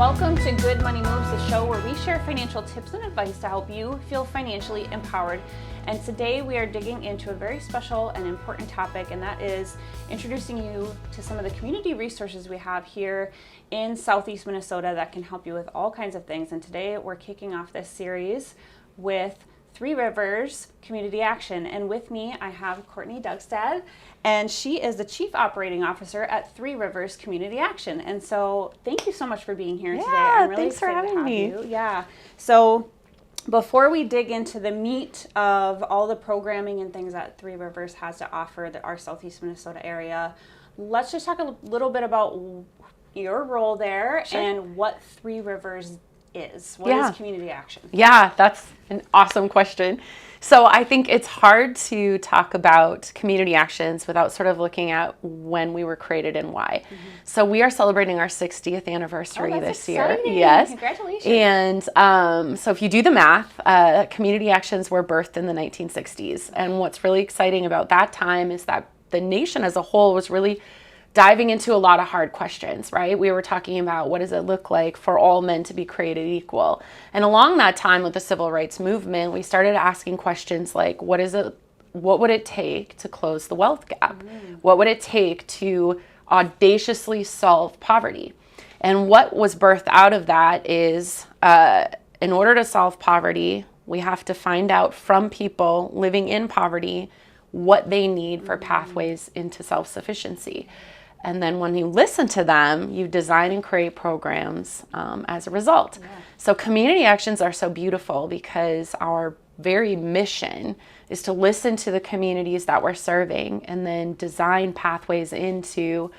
Welcome to Good Money Moves, the show where we share financial tips and advice to help you feel financially empowered. And today we are digging into a very special and important topic, and that is introducing you to some of the community resources we have here in Southeast Minnesota that can help you with all kinds of things. And today we're kicking off this series with Three Rivers Community Action. And with me, I have Courtney Dugstad, and she is the Chief Operating Officer at Three Rivers Community Action. And so thank you so much for being here today. I'm really thanks for excited having to have me. you. Yeah. So before we dig into the meat of all the programming and things that Three Rivers has to offer our Southeast Minnesota area, let's just talk a little bit about your role there. Sure. And what Three Rivers is. What is community action? Yeah, that's an awesome question. So I think it's hard to talk about community actions without sort of looking at when we were created and why. Mm-hmm. So we are celebrating our 60th anniversary this exciting. Year. Yes. Congratulations. And so if you do the math, community actions were birthed in the 1960s. And what's really exciting about that time is that the nation as a whole was really diving into a lot of hard questions, right? We were talking about what does it look like for all men to be created equal? And along that time with the civil rights movement, we started asking questions like, what would it take to close the wealth gap? What would it take to audaciously solve poverty? And what was birthed out of that is, in order to solve poverty, we have to find out from people living in poverty what they need for pathways into self-sufficiency. And then when you listen to them, you design and create programs as a result. Yeah. So community actions are so beautiful because our very mission is to listen to the communities that we're serving and then design pathways into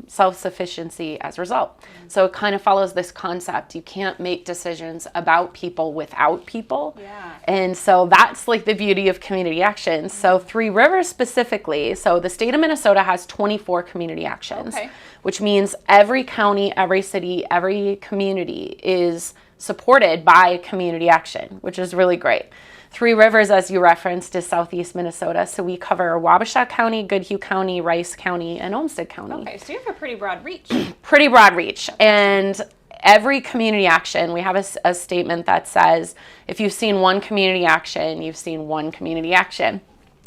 self-sufficiency as a result. So it kind of follows this concept. You can't make decisions about people without people. Yeah. And so that's like the beauty of community actions. So Three Rivers specifically, so the state of Minnesota has 24 community actions, which means every county, every city, every community is supported by community action, which is really great. Three Rivers, as you referenced, is Southeast Minnesota. So we cover Wabasha County, Goodhue County, Rice County, and Olmsted County. Okay, so you have a pretty broad reach. Pretty broad reach. And every community action, we have a statement that says, if you've seen one community action, you've seen one community action.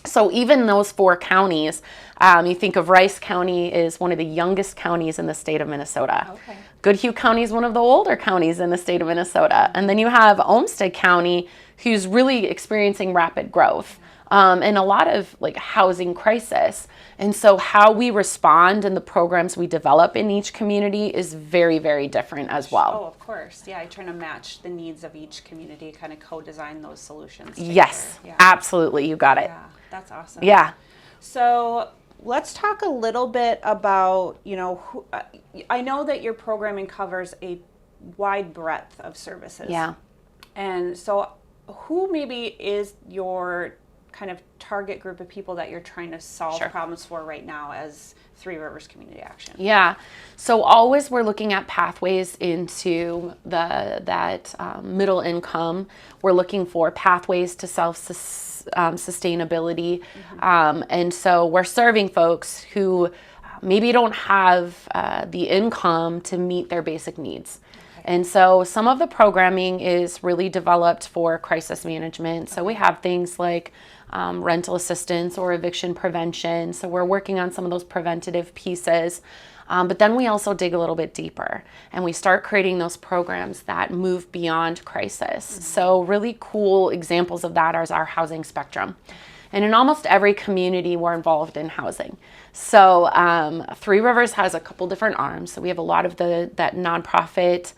So even those 4 counties, you think of Rice County is one of the youngest counties in the state of Minnesota. Okay. Goodhue County is one of the older counties in the state of Minnesota. And then you have Olmsted County, who's really experiencing rapid growth and a lot of like housing crisis. And so how we respond and the programs we develop in each community is very, very different as well. Oh, of course. Yeah, you're trying to match the needs of each community, kind of co-design those solutions together. Yes, absolutely. You got it. Yeah, that's awesome. Yeah. So let's talk a little bit about, I know that your programming covers a wide breadth of services. Yeah. And so who maybe is your kind of target group of people that you're trying to solve problems for right now as Three Rivers Community Action? Yeah. So always we're looking at pathways into that middle income. We're looking for pathways to sustainability. And so we're serving folks who maybe don't have the income to meet their basic needs. And so some of the programming is really developed for crisis management. So we have things like rental assistance or eviction prevention. So we're working on some of those preventative pieces. But then we also dig a little bit deeper and we start creating those programs that move beyond crisis. So really cool examples of that are our housing spectrum. And in almost every community, we're involved in housing. So Three Rivers has a couple different arms. So we have a lot of that nonprofit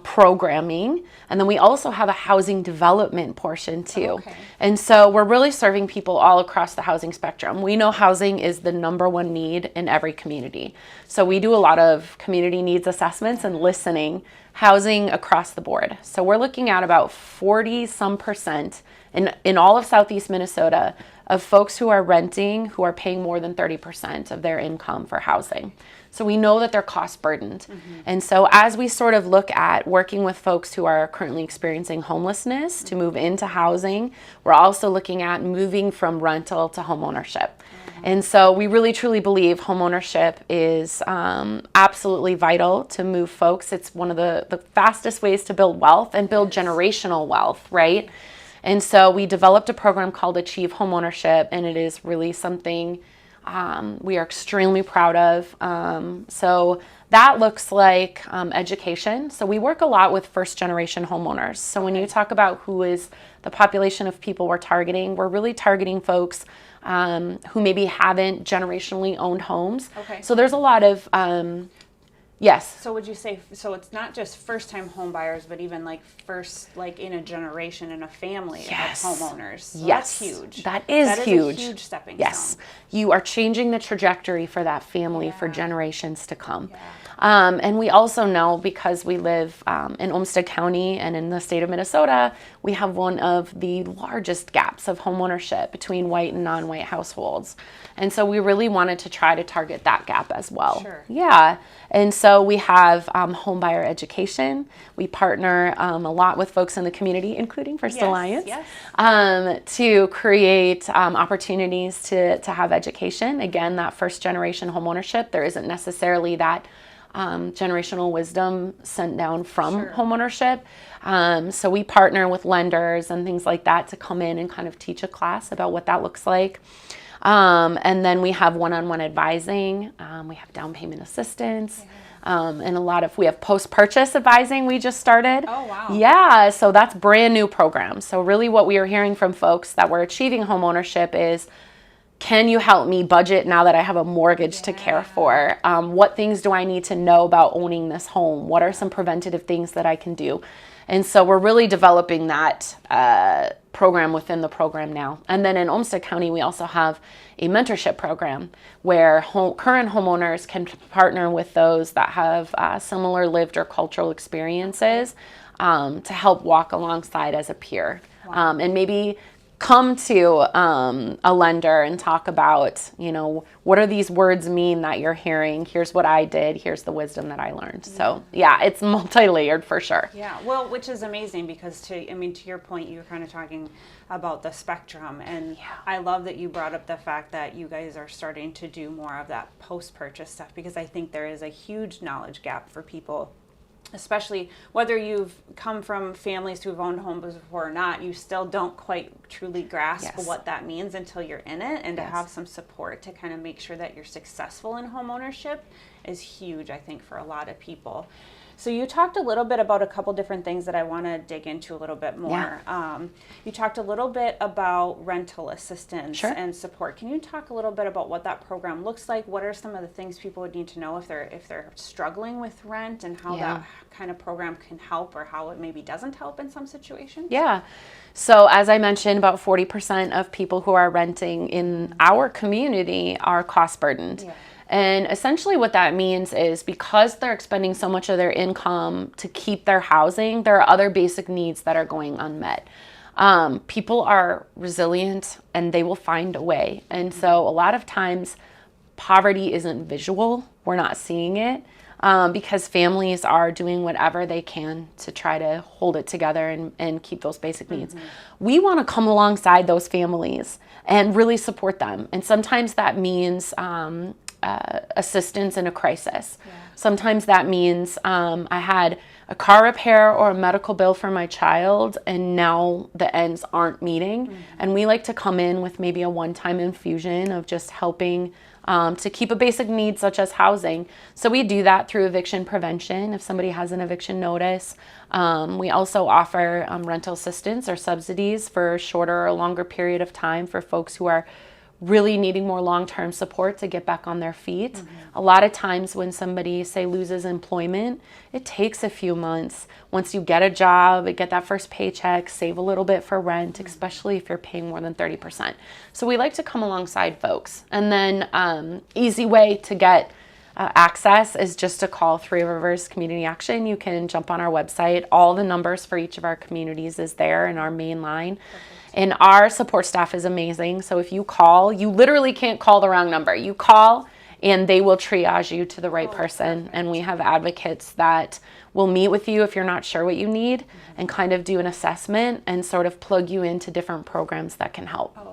programming. And then we also have a housing development portion too. Okay. And so we're really serving people all across the housing spectrum. We know housing is the number one need in every community. So we do a lot of community needs assessments and listening, housing across the board. So we're looking at about 40% in all of Southeast Minnesota of folks who are renting who are paying more than 30% of their income for housing. So we know that they're cost burdened. And so as we sort of look at working with folks who are currently experiencing homelessness to move into housing, we're also looking at moving from rental to homeownership. And so we really truly believe homeownership is absolutely vital to move folks. It's one of the fastest ways to build wealth and build generational wealth, right? And so we developed a program called Achieve Homeownership, and it is really something we are extremely proud of. So that looks like education. So we work a lot with first generation homeowners. So when you talk about who is the population of people we're targeting, we're really targeting folks who maybe haven't generationally owned homes. So there's a lot of yes. So would you say, so it's not just first-time home buyers, but even like first, like in a generation, in a family of homeowners. So that's huge. That is huge. A huge stepping stone. You are changing the trajectory for that family for generations to come. And we also know, because we live in Olmsted County and in the state of Minnesota, we have one of the largest gaps of homeownership between white and non-white households. And so we really wanted to try to target that gap as well. Yeah. And so we have homebuyer education. We partner a lot with folks in the community, including First Alliance, to create opportunities to have education. Again, that first generation homeownership, there isn't necessarily that generational wisdom sent down from homeownership. So we partner with lenders and things like that to come in and kind of teach a class about what that looks like. And then we have one-on-one advising. We have down payment assistance. And we have post-purchase advising we just started. Oh, wow. Yeah, so that's brand new program. So really what we are hearing from folks that we're achieving homeownership is, can you help me budget now that I have a mortgage to care for? What things do I need to know about owning this home? What are some preventative things that I can do? And so we're really developing that program within the program now. And then in Olmsted County, we also have a mentorship program where current homeowners can partner with those that have similar lived or cultural experiences to help walk alongside as a peer. And maybe come to a lender and talk about, what do these words mean that you're hearing? Here's what I did. Here's the wisdom that I learned. So yeah, it's multi-layered for sure. Yeah, well, which is amazing because to your point, you were kind of talking about the spectrum, and I love that you brought up the fact that you guys are starting to do more of that post-purchase stuff, because I think there is a huge knowledge gap for people, especially whether you've come from families who've owned homes before or not. You still don't quite truly grasp what that means until you're in it, and to have some support to kind of make sure that you're successful in home ownership is huge, I think, for a lot of people. So you talked a little bit about a couple different things that I want to dig into a little bit more. You talked a little bit about rental assistance and support. Can you talk a little bit about what that program looks like? What are some of the things people would need to know if they're struggling with rent, and how that kind of program can help, or how it maybe doesn't help in some situations? Yeah. So as I mentioned, about 40% of people who are renting in our community are cost burdened. And essentially what that means is, because they're expending so much of their income to keep their housing, there are other basic needs that are going unmet. People are resilient and they will find a way. And so a lot of times poverty isn't visual. We're not seeing it because families are doing whatever they can to try to hold it together and keep those basic needs. We want to come alongside those families and really support them. And sometimes that means assistance in a crisis. Sometimes that means I had a car repair or a medical bill for my child, and now the ends aren't meeting. And we like to come in with maybe a one-time infusion of just helping to keep a basic need such as housing. So we do that through eviction prevention if somebody has an eviction notice. We also offer rental assistance or subsidies for a shorter or longer period of time for folks who are really needing more long-term support to get back on their feet. A lot of times when somebody, say, loses employment, it takes a few months. Once you get a job, get that first paycheck, save a little bit for rent, especially if you're paying more than 30%. So we like to come alongside folks. And then easy way to get access is just to call Three Rivers Community Action. You can jump on our website. All the numbers for each of our communities is there in our main line. And our support staff is amazing. So if you call, you literally can't call the wrong number. You call and they will triage you to the right person. Perfect. And we have advocates that will meet with you if you're not sure what you need and kind of do an assessment and sort of plug you into different programs that can help. Oh,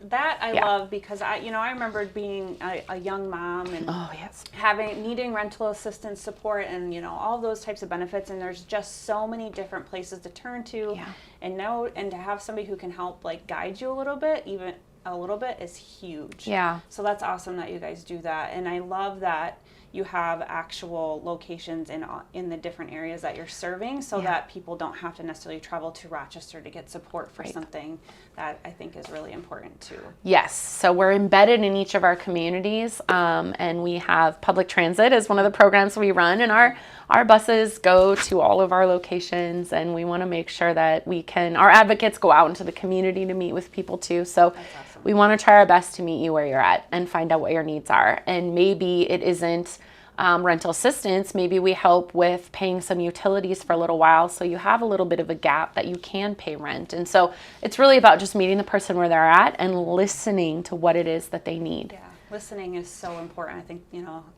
that I love, because I remember being a young mom and needing rental assistance support and all those types of benefits, and there's just so many different places to turn to, and to have somebody who can help guide you a little bit, even a little bit, is huge. Yeah. So that's awesome that you guys do that, and I love that you have actual locations in the different areas that you're serving, so that people don't have to necessarily travel to Rochester to get support for something that I think is really important too. Yes, so we're embedded in each of our communities, and we have public transit as one of the programs we run, and our buses go to all of our locations, and we want to make sure that our advocates go out into the community to meet with people too. So we want to try our best to meet you where you're at and find out what your needs are. And maybe it isn't rental assistance. Maybe we help with paying some utilities for a little while, so you have a little bit of a gap that you can pay rent. And so it's really about just meeting the person where they're at and listening to what it is that they need. Yeah, listening is so important. I think,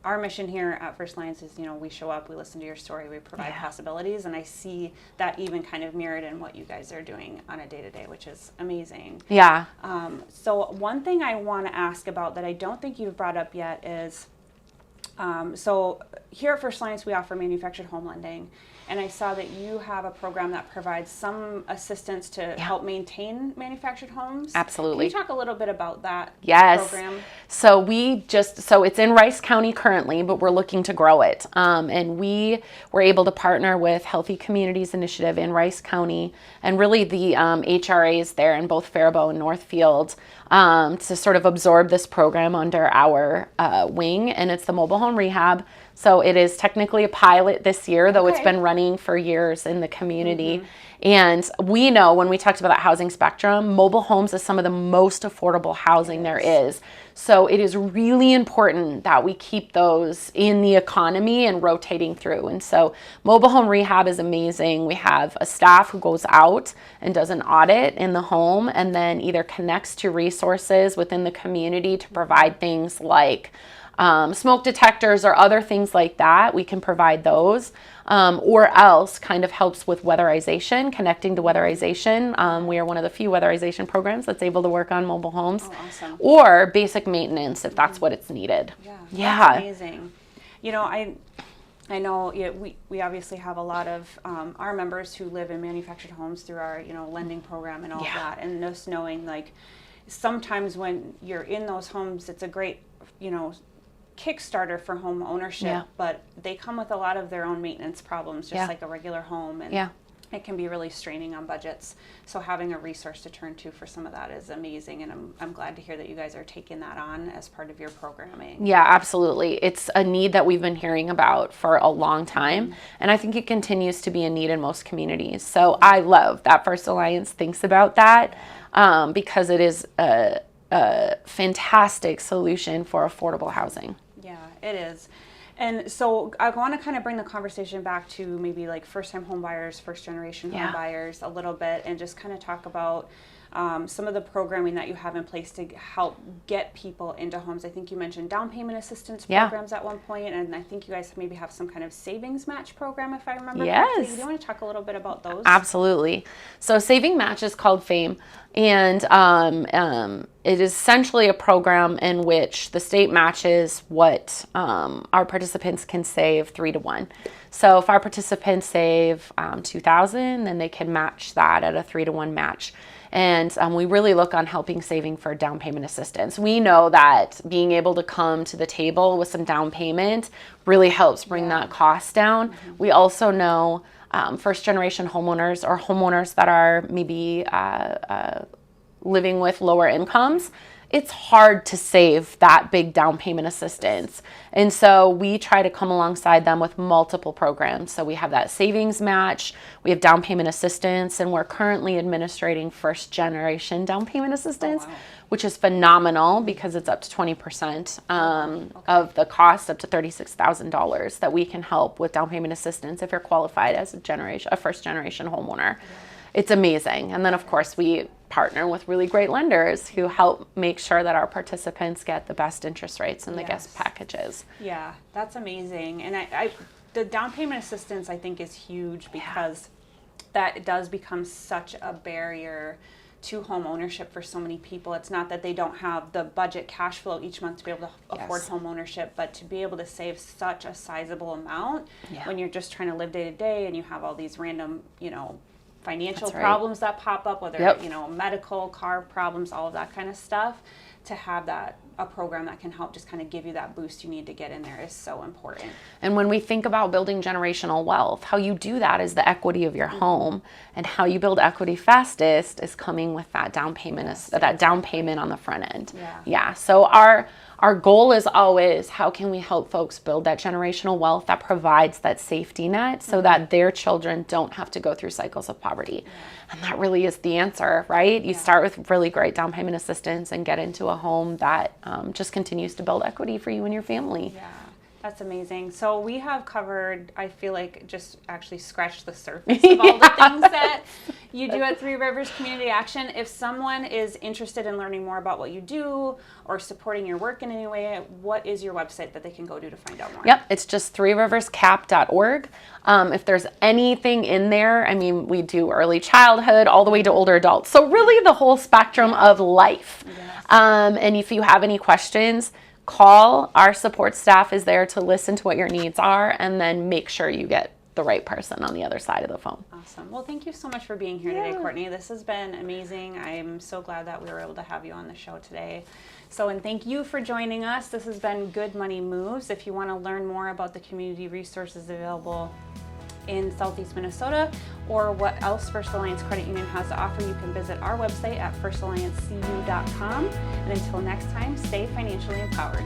our mission here at First Alliance is, we show up, we listen to your story, we provide possibilities, and I see that even kind of mirrored in what you guys are doing on a day-to-day, which is amazing. Yeah. So one thing I want to ask about that I don't think you've brought up yet is, so here at First Alliance, we offer manufactured home lending, and I saw that you have a program that provides some assistance to help maintain manufactured homes. Absolutely. Can you talk a little bit about that program? So so it's in Rice County currently, but we're looking to grow it. And we were able to partner with Healthy Communities Initiative in Rice County, and really the HRAs there in both Faribault and Northfield, to sort of absorb this program under our wing, and it's the mobile home rehab. So it is technically a pilot this year, though it's been running for years in the community. And we know, when we talked about that housing spectrum, mobile homes is some of the most affordable housing there is. So it is really important that we keep those in the economy and rotating through. And so mobile home rehab is amazing. We have a staff who goes out and does an audit in the home, and then either connects to resources within the community to provide things like smoke detectors or other things like that. We can provide those, or else kind of helps with weatherization, connecting to weatherization. We are one of the few weatherization programs that's able to work on mobile homes. Oh, awesome. Or basic maintenance if that's what it's needed. Yeah. That's amazing. I know we obviously have a lot of our members who live in manufactured homes through our lending program and all that, and just knowing sometimes when you're in those homes, it's a great Kickstarter for home ownership, but they come with a lot of their own maintenance problems, just like a regular home, and it can be really straining on budgets. So having a resource to turn to for some of that is amazing, and I'm glad to hear that you guys are taking that on as part of your programming. Yeah, absolutely. It's a need that we've been hearing about for a long time, and I think it continues to be a need in most communities. So I love that First Alliance thinks about that, because it is a fantastic solution for affordable housing. Yeah, it is. And so I want to kind of bring the conversation back to maybe first-time home buyers, first-generation home buyers a little bit, and just kind of talk about some of the programming that you have in place to help get people into homes. I think you mentioned down payment assistance programs at one point, and I think you guys maybe have some kind of savings match program, if I remember correctly. Do you want to talk a little bit about those? Absolutely. So Saving Match is called FAME, and it is essentially a program in which the state matches what our participants can save 3 to 1. So if our participants save $2,000, then they can match that at a 3 to 1 match. And we really look on helping saving for down payment assistance. We know that being able to come to the table with some down payment really helps bring that cost down. We also know first generation homeowners or homeowners that are maybe living with lower incomes, it's hard to save that big down payment assistance. And so we try to come alongside them with multiple programs. So we have that savings match, we have down payment assistance, and we're currently administrating first generation down payment assistance, which is phenomenal because it's up to 20% of the cost, up to $36,000 that we can help with down payment assistance if you're qualified as a first generation homeowner. It's amazing. And then of course we partner with really great lenders who help make sure that our participants get the best interest rates and the guest packages. Yeah, that's amazing. And I the down payment assistance, I think, is huge because that does become such a barrier to home ownership for so many people. It's not that they don't have the budget cash flow each month to be able to afford home ownership, but to be able to save such a sizable amount when you're just trying to live day to day and you have all these random, financial problems that pop up, whether, medical, car problems, all of that kind of stuff, to have a program that can help just kind of give you that boost you need to get in there is so important. And when we think about building generational wealth, how you do that is the equity of your home, and how you build equity fastest is coming with that down payment, that down payment on the front end. So our goal is always, how can we help folks build that generational wealth that provides that safety net so that their children don't have to go through cycles of poverty? And that really is the answer, right? You start with really great down payment assistance and get into a home that just continues to build equity for you and your family. Yeah, that's amazing. So we have covered, I feel like, just actually scratched the surface of all the things that you do at Three Rivers Community Action. If someone is interested in learning more about what you do or supporting your work in any way, what is your website that they can go to find out more? It's just threeriverscap.org. If there's anything in there, I mean, we do early childhood all the way to older adults. So really the whole spectrum of life. And if you have any questions, call. Our support staff is there to listen to what your needs are and then make sure you get the right person on the other side of the phone. Awesome. Well, thank you so much for being here today, Courtney. This has been amazing. I'm so glad that we were able to have you on the show today. And thank you for joining us. This has been Good Money Moves. If you want to learn more about the community resources available in Southeast Minnesota or what else First Alliance Credit Union has to offer, you can visit our website at firstalliancecu.com. And until next time, stay financially empowered.